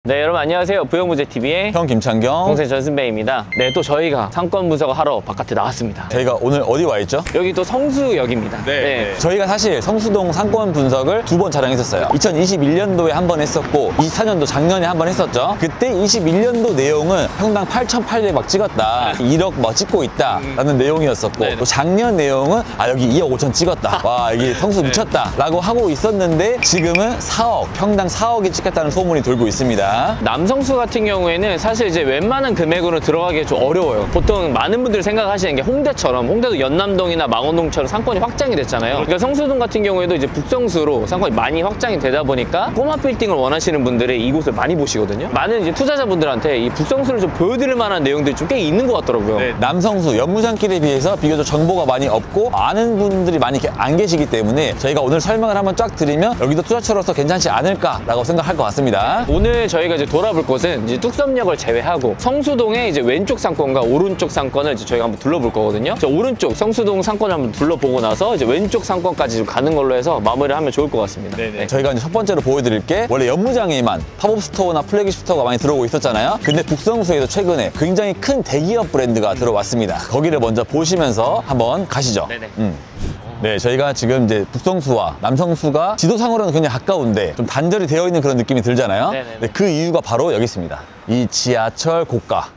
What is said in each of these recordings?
네, 여러분 안녕하세요. 부영부재TV의 형 김창경, 동생 전승배입니다. 네, 또 저희가 상권 분석을 하러 바깥에 나왔습니다. 저희가 오늘 어디 와 있죠? 여기 또 성수역입니다. 네. 저희가 사실 성수동 상권 분석을 2번 촬영했었어요. 2021년도에 한 번 했었고 24년도 작년에 한 번 했었죠. 그때 21년도 내용은 평당 8,800 막 찍었다, 1억 막 찍고 있다 라는 내용이었었고, 또 작년 내용은 여기 2억 5천 찍었다, 와 이게 성수 미쳤다 라고 하고 있었는데, 지금은 4억, 평당 4억이 찍혔다는 소문이 돌고 있습니다. 남성수 같은 경우에는 사실 이제 웬만한 금액으로 들어가기 좀 어려워요. 보통 많은 분들이 생각하시는 게 홍대처럼, 홍대도 연남동이나 망원동처럼 상권이 확장이 됐잖아요. 그러니까 성수동 같은 경우에도 이제 북성수로 상권이 많이 확장이 되다 보니까 꼬마 빌딩을 원하시는 분들이 이곳을 많이 보시거든요. 많은 이제 투자자분들한테 이 북성수를 좀 보여드릴 만한 내용들이 좀 꽤 있는 것 같더라고요. 네, 남성수, 연무장길에 비해서 비교적 정보가 많이 없고 아는 분들이 많이 안 계시기 때문에 저희가 오늘 설명을 한번 쫙 드리면 여기도 투자처로서 괜찮지 않을까라고 생각할 것 같습니다. 오늘 저희가 이제 돌아볼 곳은 이제 뚝섬역을 제외하고 성수동의 이제 왼쪽 상권과 오른쪽 상권을 이제 저희가 한번 둘러볼 거거든요. 오른쪽 성수동 상권을 한번 둘러보고 나서 이제 왼쪽 상권까지 좀 가는 걸로 해서 마무리를 하면 좋을 것 같습니다. 네. 저희가 이제 첫 번째로 보여드릴 게, 원래 연무장에만 팝업 스토어나 플래그십 스토어가 많이 들어오고 있었잖아요. 근데 북성수에도 최근에 굉장히 큰 대기업 브랜드가 들어왔습니다. 거기를 먼저 보시면서 한번 가시죠. 네, 저희가 지금 이제 북성수와 남성수가 지도상으로는 굉장히 가까운데 좀 단절이 되어 있는 그런 느낌이 들잖아요. 네, 그 이유가 바로 여기 있습니다. 이 지하철 고가.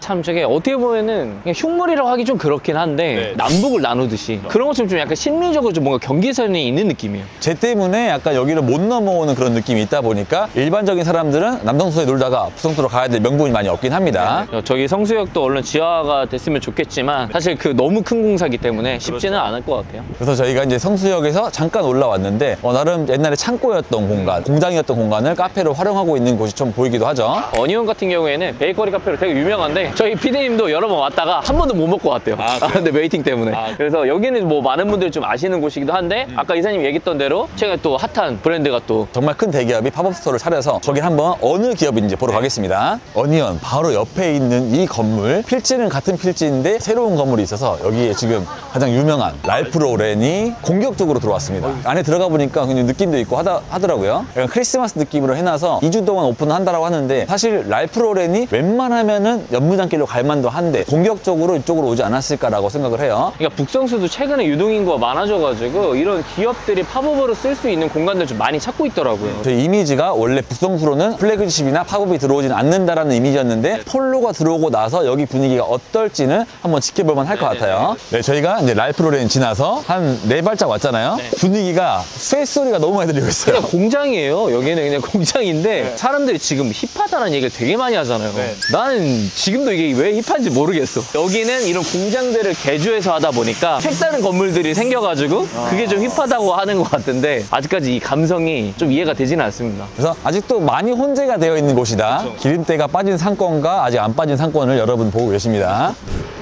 참 저게 어떻게 보면은 그냥 흉물이라고 하기 좀 그렇긴 한데, 남북을 나누듯이 그런 것처럼 좀 약간 심리적으로 좀 뭔가 경계선이 있는 느낌이에요. 쟤 때문에 약간 여기를 못 넘어오는 그런 느낌이 있다 보니까 일반적인 사람들은 남성수에 놀다가 북성수로 가야 될 명분이 많이 없긴 합니다. 저기 성수역도 얼른 지하가 됐으면 좋겠지만 사실 그 너무 큰 공사기 때문에 쉽지는 않을 것 같아요. 그래서 저희가 이제 성수역에서 잠깐 올라왔는데 나름 옛날에 창고였던 공간, 공장이었던 공간을 카페로 활용하고 있는 곳이 좀 보이기도 하죠. 어니언 같은 경우에는 베이커리 카페로 되게 유명한데 저희 PD님도 여러 번 왔다가 한 번도 못 먹고 왔대요. 근데 웨이팅 때문에. 그래서 여기는 뭐 많은 분들이 좀 아시는 곳이기도 한데, 아까 이사님 얘기했던 대로 최근에 또 핫한 브랜드가 또 정말 큰 대기업이 팝업 스토어를 차려서 거기 한번 어느 기업인지 보러 가겠습니다. 어니언 바로 옆에 있는 이 건물, 필지는 같은 필지인데 새로운 건물이 있어서 여기에 지금 가장 유명한 랄프 로렌이 공격적으로 들어왔습니다. 안에 들어가 보니까 굉장히 느낌도 있고 하더라고요. 약간 크리스마스 느낌으로 해놔서 2주 동안 오픈을 한다고 하는데, 사실 랄프 로렌이 웬만하면은 연무장길로 갈 만도 한데 공격적으로 이쪽으로 오지 않았을까라고 생각을 해요. 그러니까 북성수도 최근에 유동인구가 많아져가지고 이런 기업들이 팝업으로 쓸 수 있는 공간들 좀 많이 찾고 있더라고요. 저희 이미지가 원래 북성수로는 플래그십이나 팝업이 들어오진 않는다라는 이미지였는데, 폴로가 들어오고 나서 여기 분위기가 어떨지는 한번 지켜볼만 할 것 같아요. 네, 저희가 이제 랄프 로렌 지나서 한 4발짝 왔잖아요. 분위기가 쇠소리가 너무 많이 들리고 있어요. 그냥 공장이에요. 여기는 그냥 공장인데 사람들이 지금 힙하다는 얘기를 되게 많이 하잖아요. 나는 지금도 이게 왜 힙한지 모르겠어. 여기는 이런 공장들을 개조해서 하다 보니까 색다른 건물들이 생겨가지고 그게 좀 힙하다고 하는 것 같은데, 아직까지 이 감성이 좀 이해가 되지는 않습니다. 그래서 아직도 많이 혼재가 되어 있는 곳이다. 기름때가 빠진 상권과 아직 안 빠진 상권을 여러분 보고 계십니다.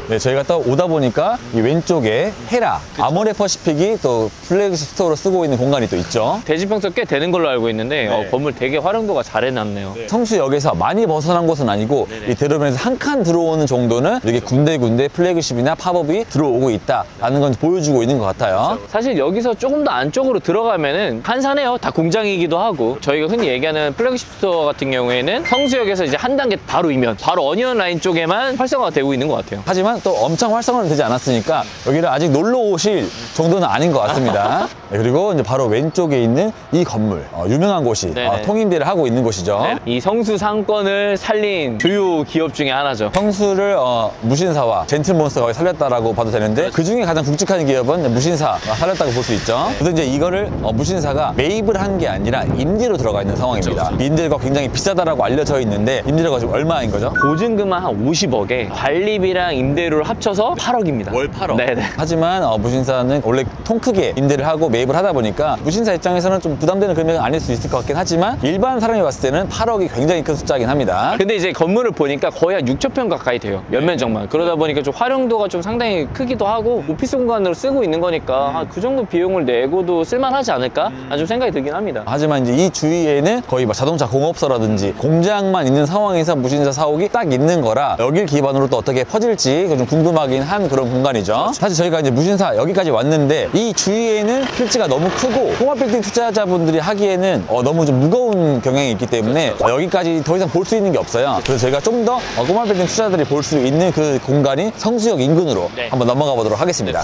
네, 저희가 또 오다 보니까 이 왼쪽에 헤라, 아모레 퍼시픽이 또 플래그십 스토어로 쓰고 있는 공간이 또 있죠. 대지평수 꽤 되는 걸로 알고 있는데 건물 되게 활용도가 잘 해놨네요. 성수역에서 많이 벗어난 곳은 아니고 이 대로변에서 한 칸 들어오는 정도는 이렇게 군데군데 플래그십이나 팝업이 들어오고 있다라는 건 보여주고 있는 것 같아요. 사실 여기서 조금 더 안쪽으로 들어가면은 한산해요. 다 공장이기도 하고, 저희가 흔히 얘기하는 플래그십 스토어 같은 경우에는 성수역에서 이제 한 단계 바로 이면 바로 어니언 라인 쪽에만 활성화가 되고 있는 것 같아요. 하지만 또 엄청 활성화는 되지 않았으니까 여기를 아직 놀러 오실 정도는 아닌 것 같습니다. 네, 그리고 이제 바로 왼쪽에 있는 이 건물, 유명한 곳이 통임대를 하고 있는 곳이죠. 이 성수 상권을 살린 주요 기업 중에 하나죠. 성수를 무신사와 젠틀몬스터가 살렸다라고 봐도 되는데, 그 중에 가장 굵직한 기업은 무신사가 살렸다고 볼 수 있죠. 그래서 이제 이거를 무신사가 매입을 한 게 아니라 임대로 들어가 있는 상황입니다. 임대료가 굉장히 비싸다라고 알려져 있는데, 임대료가 지금 얼마인 거죠? 보증금은 한 50억에 관리비랑 임대료를 합쳐서 8억입니다. 월 8억? 네네. 하지만 무신사는 원래 통 크게 임대를 하고 매입을 하다 보니까 무신사 입장에서는 좀 부담되는 금액은 아닐 수 있을 것 같긴 하지만, 일반 사람이 봤을 때는 8억이 굉장히 큰 숫자긴 합니다. 근데 이제 건물을 보니까 거의 한 6,000평 가까이 돼요. 연면적만. 그러다 보니까 좀 활용도가 좀 상당히 크기도 하고, 오피스 공간으로 쓰고 있는 거니까 그 정도 비용을 내고도 쓸만하지 않을까? 좀 생각이 들긴 합니다. 하지만 이제 이 주위에는 거의 막 자동차 공업소라든지 공장만 있는 상황에서 무신사 사옥이 딱 있는 거라, 여길 기반으로 또 어떻게 퍼질지 좀 궁금하긴 한 그런 공간이죠. 사실 저희가 이제 무신사 여기까지 왔는데 이 주위에는 필지가 너무 크고 꼬마빌딩 투자자분들이 하기에는 너무 좀 무거운 경향이 있기 때문에 여기까지 더 이상 볼 수 있는 게 없어요. 그래서 저희가 좀 더 꼬마빌딩 투자자들이 볼 수 있는 그 공간이 성수역 인근으로 한번 넘어가 보도록 하겠습니다.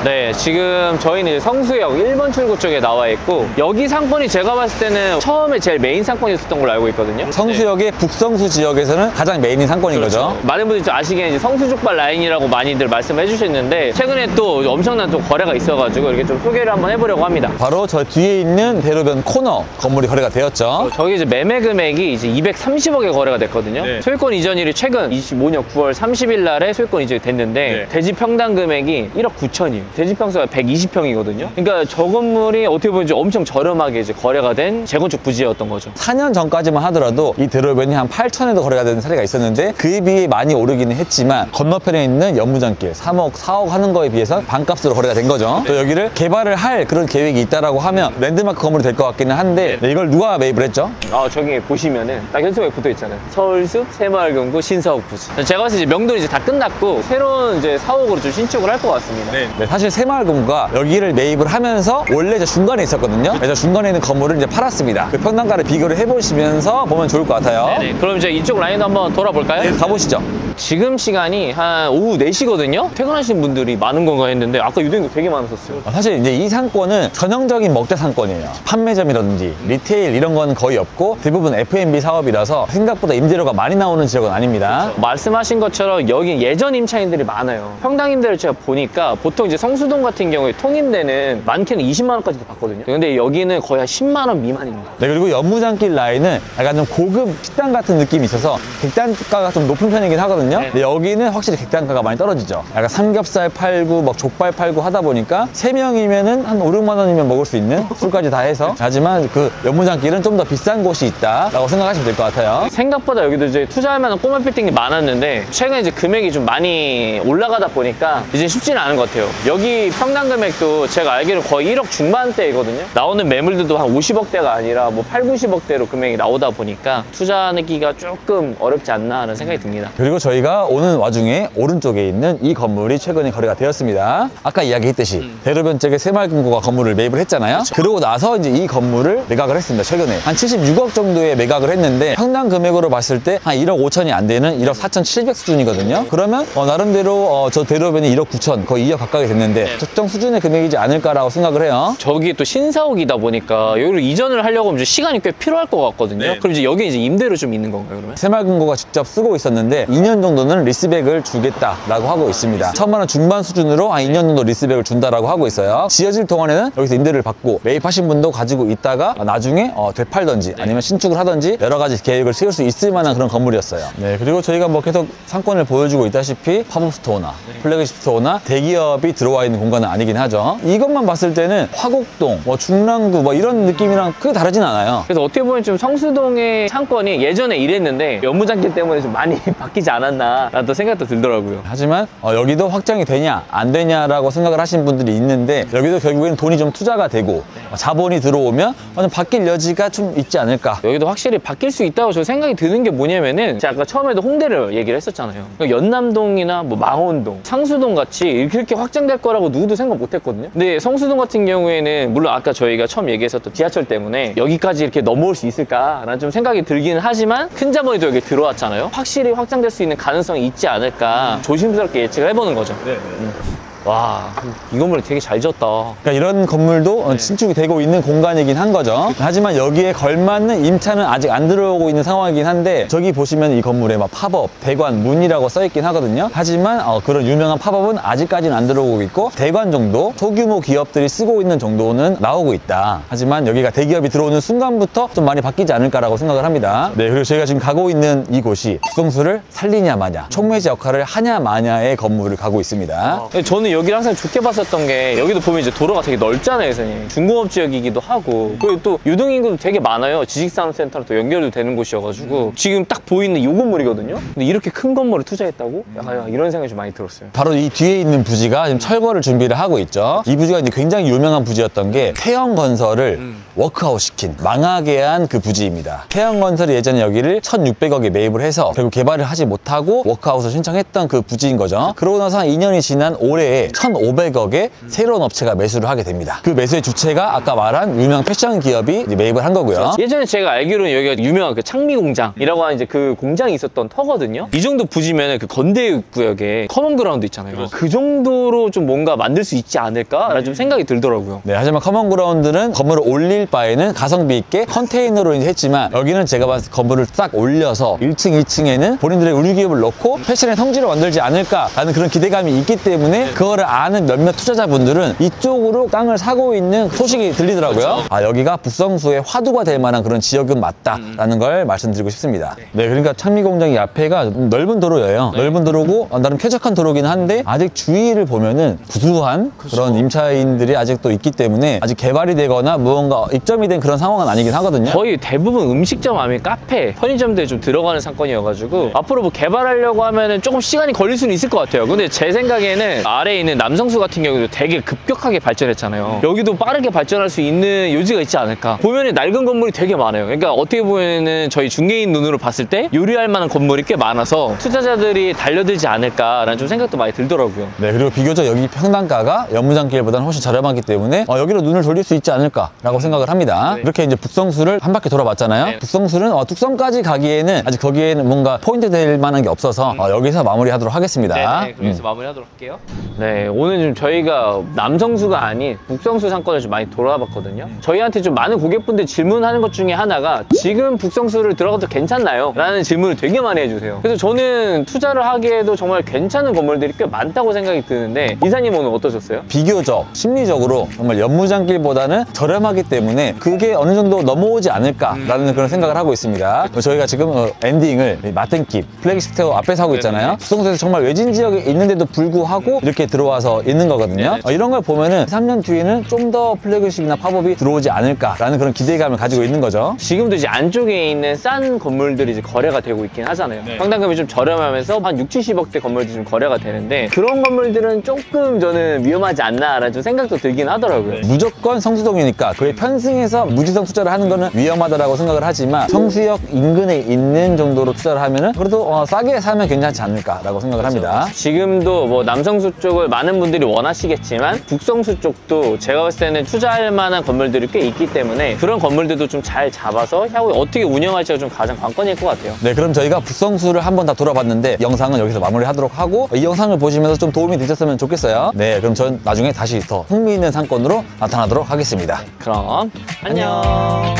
네, 지금 저희는 성수역 1번 출구 쪽에 나와 있고 여기 상권이 제가 봤을 때는 처음에 제일 메인 상권이었던 걸로 알고 있거든요. 성수역의 북성수 지역에서는 가장 메인인 상권인 거죠. 많은 분들이 좀 아시기에는 이제 성수족발 라인이라고 많이들 말씀해 주셨는데 최근에 또 엄청난 또 거래가 있어가지고 이렇게 좀 소개를 한번 해보려고 합니다. 바로 저 뒤에 있는 대로변 코너 건물이 거래가 되었죠. 저기 이제 매매 금액이 이제 230억에 거래가 됐거든요. 소유권 이전일이 최근 25년 9월 30일 날에 소유권 이전이 됐는데 대지 평당 금액이 1억 9천이에요. 대지 평수가 120평이거든요. 그러니까 저 건물이 어떻게 보면 엄청 저렴하게 이제 거래가 된 재건축 부지였던 거죠. 4년 전까지만 하더라도 이 대로변이 한 8천에도 거래가 되는 사례가 있었는데 그에 비해 많이 오르기는 했지만 건너편에 있는 연무장길 3억, 4억 하는 거에 비해서 반값으로 거래가 된 거죠. 또 여기를 개발을 할 그런 계획이 있다라고 하면 랜드마크 건물이 될 것 같기는 한데 이걸 누가 매입을 했죠? 저기 보시면은 딱 현수막에 붙어 있잖아요. 서울숲 새마을경구 신사옥 부지. 제가 봤을 때 이제 명도는 이제 다 끝났고 새로운 이제 사옥으로 좀 신축을 할 것 같습니다. 네, 사실 새마을경구가 여기를 매입을 하면서 원래 저 중간에 있었거든요. 그래서 중간에 있는 건물을 이제 팔았습니다. 그 평당가를 비교를 해보시면서 보면 좋을 것 같아요. 네네. 그럼 이제 이쪽 라인도 한번 돌아볼까요? 네, 가보시죠. 지금 시간이 한 오후 4시거든요? 퇴근하시는 분들이 많은 건가 했는데 아까 유동인도 되게 많았었어요. 사실 이제 이 상권은 전형적인 먹자 상권이에요. 판매점이라든지 리테일 이런 건 거의 없고 대부분 F&B 사업이라서 생각보다 임대료가 많이 나오는 지역은 아닙니다. 말씀하신 것처럼 여기 예전 임차인들이 많아요. 평당 임대를 제가 보니까 보통 이제 성수동 같은 경우에 통임대는 많게는 20만 원까지도 받거든요. 근데 여기는 거의 한 10만 원 미만입니다. 네, 그리고 연무장길 라인은 약간 좀 고급 식당 같은 느낌이 있어서 객단가가 좀 높은 편이긴 하거든요. 근데 여기는 확실히 객단가가 많이 떨어지죠. 약간 삼겹살 팔고 막 족발 팔고 하다 보니까 3명이면은 한 5, 6만 원이면 먹을 수 있는 술까지 다 해서. 하지만 그 연무장길은 좀 더 비싼 곳이 있다라고 생각하시면 될 것 같아요. 생각보다 여기도 이제 투자할 만한 꼬마 빌딩이 많았는데 최근에 이제 금액이 좀 많이 올라가다 보니까 이제 쉽지는 않은 것 같아요. 여기 평당 금액도 제가 알기로 거의 1억 중반대이거든요. 나오는 매물들도 한 50억대가 아니라 뭐 8, 90억대로 금액이 나오다 보니까 투자하기가 조금 어렵지 않나 하는 생각이 듭니다. 그리고 저희가 오는 와중에 오른쪽에 있는 이 건물이 최근에 거래가 되었습니다. 아까 이야기했듯이 대로변 쪽에 새마을금고가 건물을 매입을 했잖아요. 그러고 나서 이제 이 건물을 매각을 했습니다. 최근에 한 76억 정도에 매각을 했는데 평당 금액으로 봤을 때 한 1억 5천이 안 되는 1억 4,700 수준이거든요. 그러면 나름대로 저 대로변이 1억 9천 거의 2억 가까이 됐는데 적정 수준의 금액이지 않을까라고 생각을 해요. 저기 또 신사옥이다 보니까 여기로 이전을 하려고 하면 이제 시간이 꽤 필요할 것 같거든요. 그럼 이제 여기 이제 임대료 좀 있는 건가요, 그러면? 새마을금고가 직접 쓰고 있었는데 2년 정도는 리스백을 주겠다라고 하고 있습니다. 1,000만 원 중반 수준으로 한 2년 정도 리스백을 준다라고 하고 있어요. 지어질 동안에는 여기서 임대를 받고 매입하신 분도 가지고 있다가 나중에 되팔던지 아니면 신축을 하던지 여러 가지 계획을 세울 수 있을 만한 그런 건물이었어요. 네, 그리고 저희가 뭐 계속 상권을 보여주고 있다시피 팝업 스토어나 플래그십 스토어나 대기업이 들어와 있는 공간은 아니긴 하죠. 이것만 봤을 때는 화곡동, 중랑구 이런 느낌이랑 크게 다르진 않아요. 그래서 어떻게 보면 좀 성수동의 상권이 예전에 이랬는데 연무장길 때문에 좀 많이 바뀌지 않았나 라는 또 생각도 들더라고요. 하지만 여기도 확장이 되냐 안 되냐라고 생각을 하신 분들이 있는데 여기도 결국에는 돈이 좀 투자가 되고 자본이 들어오면 좀 바뀔 여지가 좀 있지 않을까. 여기도 확실히 바뀔 수 있다고 저 생각이 드는 게 뭐냐면은 제가 아까 처음에도 홍대를 얘기를 했었잖아요. 그러니까 연남동이나 뭐 망원동, 상수동 같이 이렇게 확장될 거라고 누구도 생각 못 했거든요. 근데 성수동 같은 경우에는 물론 아까 저희가 처음 얘기했었던 지하철 때문에 여기까지 이렇게 넘어올 수 있을까라는 좀 생각이 들기는 하지만 큰 자본이 또 여기 들어왔잖아요. 확실히 확장될 수 있는 가능성이 있지 않을까 조심스럽게 예측을 해보는 거죠. 와, 이 건물 되게 잘 지었다. 그러니까 이런 건물도 신축이 되고 있는 공간이긴 한 거죠. 하지만 여기에 걸맞는 임차는 아직 안 들어오고 있는 상황이긴 한데 저기 보시면 이 건물에 막 팝업, 대관, 문이라고 써있긴 하거든요. 하지만 그런 유명한 팝업은 아직까지는 안 들어오고 있고 대관 정도 소규모 기업들이 쓰고 있는 정도는 나오고 있다. 하지만 여기가 대기업이 들어오는 순간부터 좀 많이 바뀌지 않을까라고 생각을 합니다. 네, 그리고 저희가 지금 가고 있는 이곳이 북성수를 살리냐 마냐, 촉매제 역할을 하냐 마냐의 건물을 가고 있습니다. 저는 저는 여기를 항상 좋게 봤었던 게 여기도 보면 이제 도로가 되게 넓잖아요, 선생님. 중공업 지역이기도 하고 그리고 또 유동인구도 되게 많아요. 지식산업센터로 또 연결도 되는 곳이어가지고 지금 딱 보이는 이 건물이거든요. 근데 이렇게 큰 건물을 투자했다고? 야, 이런 생각이 좀 많이 들었어요. 바로 이 뒤에 있는 부지가 지금 철거를 준비를 하고 있죠. 이 부지가 이제 굉장히 유명한 부지였던 게 태영건설을 워크아웃 시킨 망하게 한 그 부지입니다. 태영건설이 예전에 여기를 1,600억에 매입을 해서 결국 개발을 하지 못하고 워크아웃을 신청했던 그 부지인 거죠. 그러고 나서 한 2년이 지난 올해에 1,500억에 새로운 업체가 매수를 하게 됩니다. 그 매수의 주체가 아까 말한 유명 패션 기업이 이제 매입을 한 거고요. 예전에 제가 알기로는 여기가 유명한 그 창미공장이라고 하는 이제 그 공장이 있었던 터거든요. 이 정도 부지면 그 건대구역에 커먼그라운드 있잖아요. 그 정도로 좀 뭔가 만들 수 있지 않을까라는 좀 생각이 들더라고요. 네, 하지만 커먼그라운드는 건물을 올릴 바에는 가성비 있게 컨테이너로 이제 했지만 여기는 제가 봤을 때 건물을 싹 올려서 1층, 2층에는 본인들의 의류기업을 넣고 패션의 성지를 만들지 않을까라는 그런 기대감이 있기 때문에 그거를 아는 몇몇 투자자분들은 이쪽으로 땅을 사고 있는 소식이 들리더라고요. 아, 여기가 북성수의 화두가 될 만한 그런 지역은 맞다라는 걸 말씀드리고 싶습니다. 네, 그러니까 창미공장 이 앞에가 넓은 도로예요. 넓은 도로고 나름 쾌적한 도로긴 한데 아직 주위를 보면은 구수한 그런 임차인들이 아직도 있기 때문에 아직 개발이 되거나 무언가 입점이 된 그런 상황은 아니긴 하거든요. 거의 대부분 음식점 아니면 카페, 편의점들이 좀 들어가는 상권이어가지고 앞으로 뭐 개발하려고 하면은 조금 시간이 걸릴 수는 있을 것 같아요. 근데 제 생각에는 아래에 있는 남성수 같은 경우도 되게 급격하게 발전했잖아요. 여기도 빠르게 발전할 수 있는 요지가 있지 않을까. 보면은 낡은 건물이 되게 많아요. 그러니까 어떻게 보면은 저희 중개인 눈으로 봤을 때 요리할 만한 건물이 꽤 많아서 투자자들이 달려들지 않을까라는 좀 생각도 많이 들더라고요. 네, 그리고 비교적 여기 평당가가 연무장길보다는 훨씬 저렴하기 때문에 여기로 눈을 돌릴 수 있지 않을까라고 생각을 합니다. 네. 이렇게 이제 북성수를 한 바퀴 돌아봤잖아요. 네. 북성수는 뚝섬까지 가기에는 아직 거기에는 뭔가 포인트 될 만한 게 없어서 여기서 마무리하도록 하겠습니다. 네, 그래서 마무리하도록 할게요. 네, 오늘 좀 저희가 남성수가 아닌 북성수 상권을 좀 많이 돌아봤거든요. 저희한테 좀 많은 고객분들 질문하는 것 중에 하나가 지금 북성수를 들어가도 괜찮나요? 라는 질문을 되게 많이 해주세요. 그래서 저는 투자를 하기에도 정말 괜찮은 건물들이 꽤 많다고 생각이 드는데 이사님 오늘 어떠셨어요? 비교적 심리적으로 정말 연무장길보다는 저렴하기 때문에 그게 어느 정도 넘어오지 않을까라는 그런 생각을 하고 있습니다. 저희가 지금 엔딩을 마텐킵 플래그십 스토어 앞에서 하고 있잖아요. 북성수에서 정말 외진 지역에 있는데도 불구하고 이렇게 들어와서 있는 거거든요. 이런 걸 보면은 3년 뒤에는 좀 더 플래그십이나 팝업이 들어오지 않을까라는 그런 기대감을 가지고 있는 거죠. 지금도 이제 안쪽에 있는 싼 건물들이 이제 거래가 되고 있긴 하잖아요. 평당금이 좀 저렴하면서 한 6, 70억대 건물들이 좀 거래가 되는데 그런 건물들은 조금 저는 위험하지 않나라는 좀 생각도 들긴 하더라고요. 무조건 성수동이니까 그에 편승해서 무지성 투자를 하는 거는 위험하다라고 생각을 하지만 성수역 인근에 있는 정도로 투자를 하면은 그래도 싸게 사면 괜찮지 않을까라고 생각을 합니다. 지금도 뭐 남성수 쪽을 많은 분들이 원하시겠지만 북성수 쪽도 제가 봤을 때는 투자할 만한 건물들이 꽤 있기 때문에 그런 건물들도 좀 잘 잡아서 향후에 어떻게 운영할지가 좀 가장 관건일 것 같아요. 네, 그럼 저희가 북성수를 한번 다 돌아봤는데 영상은 여기서 마무리하도록 하고 이 영상을 보시면서 좀 도움이 되셨으면 좋겠어요. 네, 그럼 전 나중에 다시 더 흥미있는 상권으로 나타나도록 하겠습니다. 그럼 안녕.